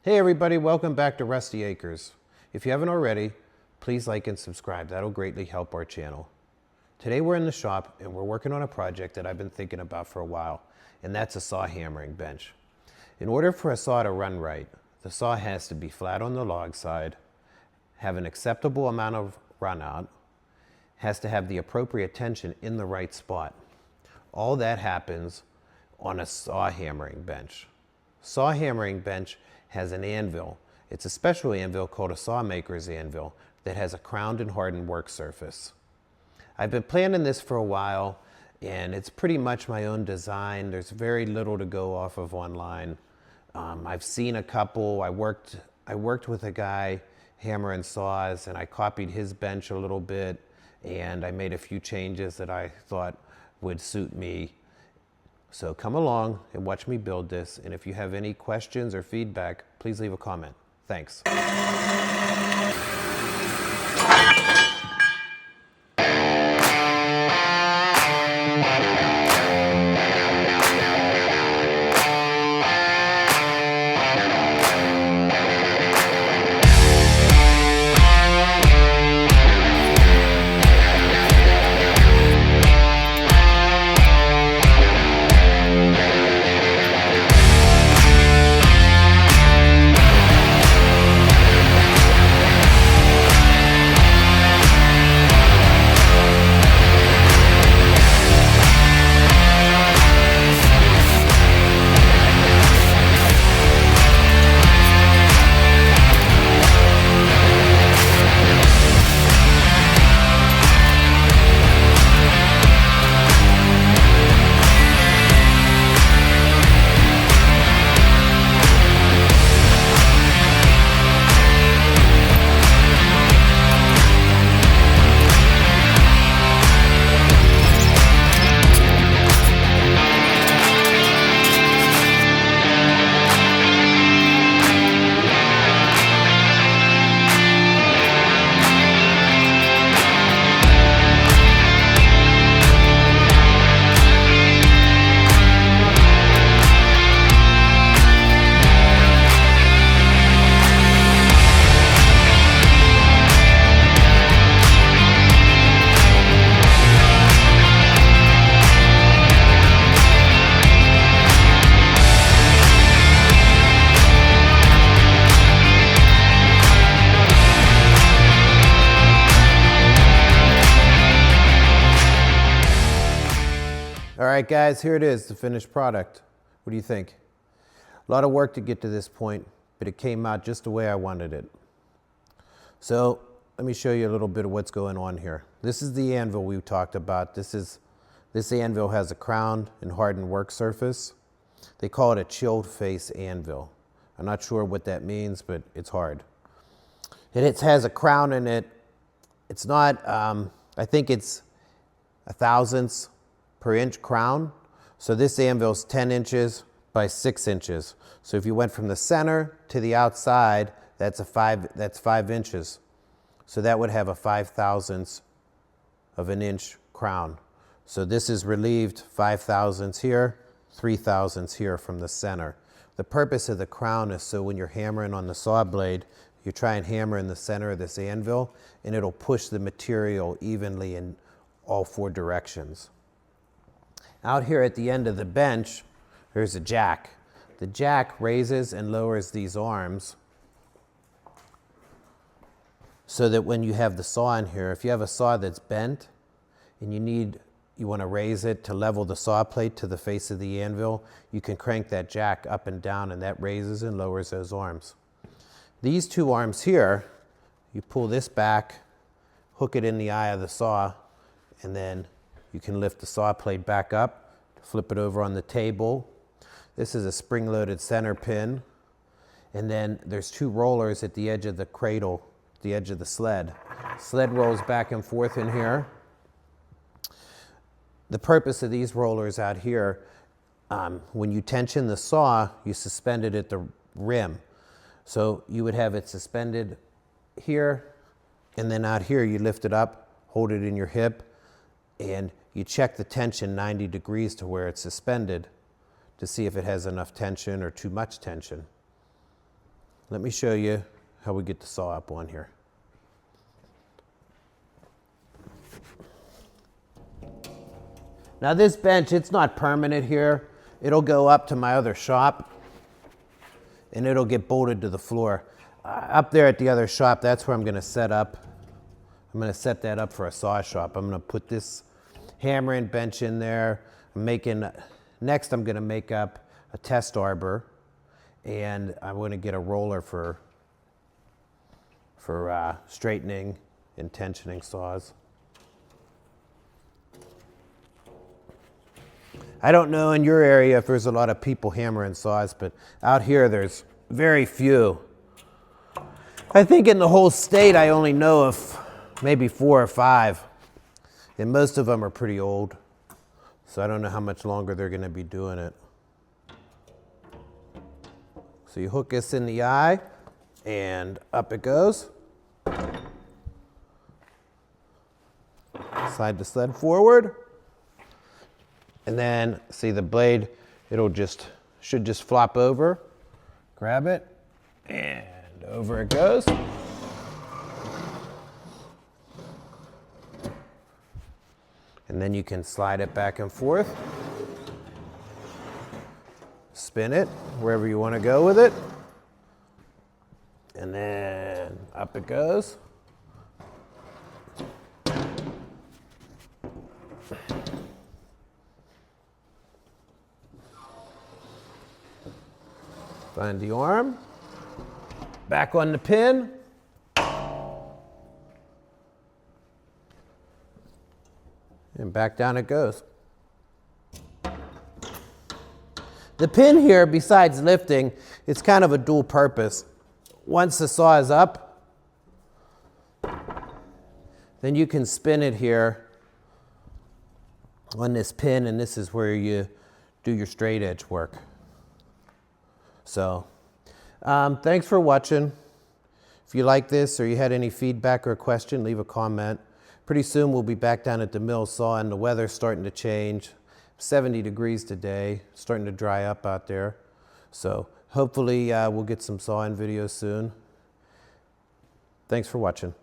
Hey everybody, welcome back to Rusty Acres. If you haven't already, please like and subscribe. That'll greatly help our channel. Today we're in the shop and we're working on a project that I've been thinking about for a while, and that's a saw hammering bench. In order for a saw to run right, the saw has to be flat on the log side, have an acceptable amount of run out, has to have the appropriate tension in the right spot. All that happens on a saw hammering bench. Saw hammering bench has an anvil. It's a special anvil called a sawmaker's anvil that has a crowned and hardened work surface. I've been planning this for a while, and it's pretty much my own design. There's very little to go off of online. I've seen a couple. I worked with a guy hammering saws, and I copied his bench a little bit, and I made a few changes that I thought would suit me. So come along and watch me build this, and if you have any questions or feedback, please leave a comment. Thanks. All right, guys, here it is, the finished product. What do you think? A lot of work to get to this point, but it came out just the way I wanted it. So let me show you a little bit of what's going on here. This is the anvil we talked about. This anvil has a crowned and hardened work surface. They call it a chilled face anvil. I'm not sure what that means, but it's hard. And it has a crown in it. It's not, I think it's 1/1000th per inch crown. So this anvil is 10 inches by 6 inches. So if you went from the center to the outside, that's 5 inches. So that would have a 5/1000th of an inch crown. So this is relieved 5/1000ths here, 3/1000ths here from the center. The purpose of the crown is so when you're hammering on the saw blade, you try and hammer in the center of this anvil, and it'll push the material evenly in all 4 directions. Out here at the end of the bench, there's a jack. The jack raises and lowers these arms so that when you have the saw in here, if you have a saw that's bent and you want to raise it to level the saw plate to the face of the anvil, you can crank that jack up and down, and that raises and lowers those arms. These 2 arms here, you pull this back, hook it in the eye of the saw, and then you can lift the saw plate back up, flip it over on the table. This is a spring-loaded center pin. And then there's 2 rollers at the edge of the cradle, the edge of the sled. Sled rolls back and forth in here. The purpose of these rollers out here, when you tension the saw, you suspend it at the rim. So you would have it suspended here, and then out here you lift it up, hold it in your hip, and you check the tension 90 degrees to where it's suspended to see if it has enough tension or too much tension. let me show you how we get the saw up on here. Now this bench, it's not permanent here. It'll go up to my other shop and it'll get bolted to the floor. Up there at the other shop, that's where I'm gonna set up. I'm gonna set that up for a saw shop. I'm gonna put this hammer and bench in there. Next I'm gonna make up a test arbor, and I'm gonna get a roller for straightening and tensioning saws. I don't know in your area if there's a lot of people hammering saws, but out here there's very few. I think in the whole state I only know of maybe 4 or 5, and most of them are pretty old. So I don't know how much longer they're gonna be doing it. So you hook this in the eye and up it goes. Slide the sled forward. And then see the blade, should just flop over. Grab it and over it goes. And then you can slide it back and forth. Spin it wherever you want to go with it. And then up it goes. Find the arm, back on the pin, and back down it goes. The pin here, besides lifting, it's kind of a dual purpose. Once the saw is up, then you can spin it here on this pin, and this is where you do your straight edge work. So, thanks for watching. If you like this or you had any feedback or question, leave a comment. Pretty soon we'll be back down at the mill sawing. The weather's starting to change. 70 degrees today, starting to dry up out there. So hopefully we'll get some sawing videos soon. Thanks for watching.